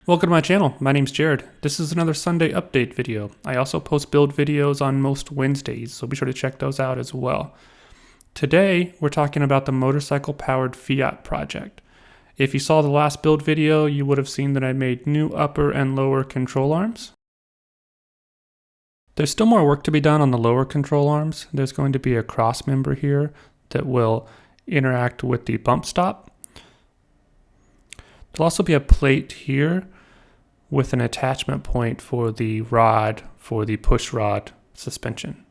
Welcome to my channel. My name's Jared. This is another Sunday update video. I also post build videos on most Wednesdays, so be sure to check those out as well. Today, we're talking about the motorcycle-powered Fiat project. If you saw the last build video, you would have seen that I made new upper and lower control arms. There's still more work to be done on the lower control arms. There's going to be a cross member here that will interact with the bump stop. There'll also be a plate here with an attachment point for the rod for the push rod suspension.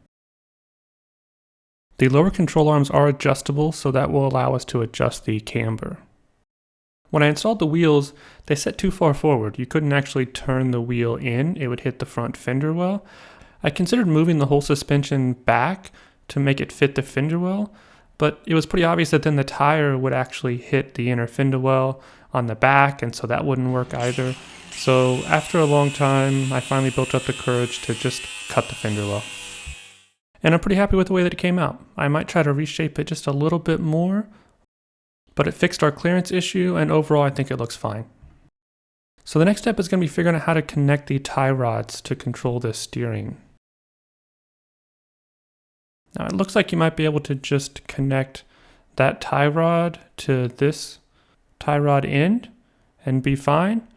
The lower control arms are adjustable, so that will allow us to adjust the camber. When I installed the wheels, they set too far forward. You couldn't actually turn the wheel in, it would hit the front fender well. I considered moving the whole suspension back to make it fit the fender well, but it was pretty obvious that then the tire would actually hit the inner fender well on the back, and so that wouldn't work either. So after a long time, I finally built up the courage to just cut the fender well. And I'm pretty happy with the way that it came out. I might try to reshape it just a little bit more, but it fixed our clearance issue, and overall I think it looks fine. So the next step is going to be figuring out how to connect the tie rods to control the steering. Now it looks like you might be able to just connect that tie rod to this tie rod end and be fine,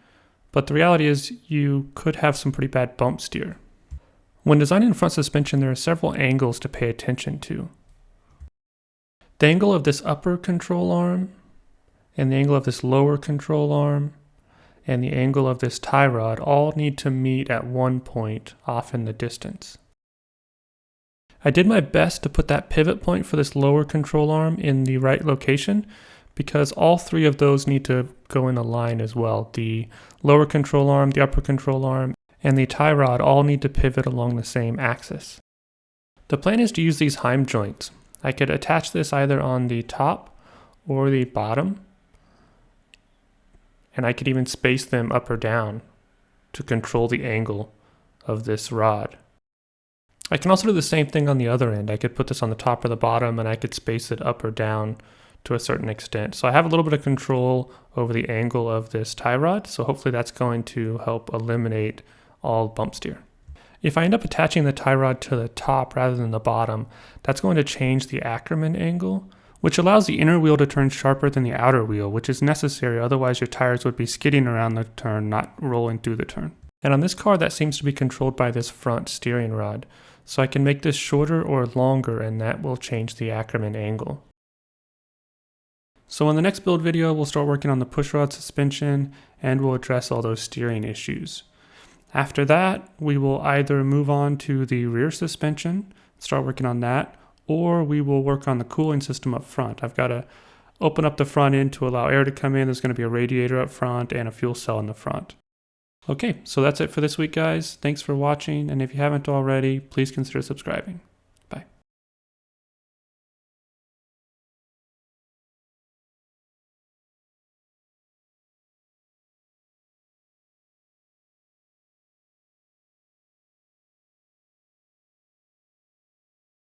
but the reality is you could have some pretty bad bump steer. When designing front suspension, there are several angles to pay attention to. The angle of this upper control arm, and the angle of this lower control arm, and the angle of this tie rod all need to meet at one point off in the distance. I did my best to put that pivot point for this lower control arm in the right location, because all three of those need to go in a line as well. The lower control arm, the upper control arm, and the tie rod all need to pivot along the same axis. The plan is to use these Heim joints. I could attach this either on the top or the bottom, and I could even space them up or down to control the angle of this rod. I can also do the same thing on the other end. I could put this on the top or the bottom, and I could space it up or down to a certain extent. So I have a little bit of control over the angle of this tie rod, so hopefully that's going to help eliminate all bump steer. If I end up attaching the tie rod to the top rather than the bottom, that's going to change the Ackerman angle, which allows the inner wheel to turn sharper than the outer wheel, which is necessary, otherwise your tires would be skidding around the turn, not rolling through the turn. And on this car, that seems to be controlled by this front steering rod. So I can make this shorter or longer, and that will change the Ackerman angle. So in the next build video, we'll start working on the pushrod suspension, and we'll address all those steering issues. After that, we will either move on to the rear suspension, start working on that, or we will work on the cooling system up front. I've got to open up the front end to allow air to come in. There's going to be a radiator up front and a fuel cell in the front. Okay, so that's it for this week, guys. Thanks for watching, and if you haven't already, please consider subscribing.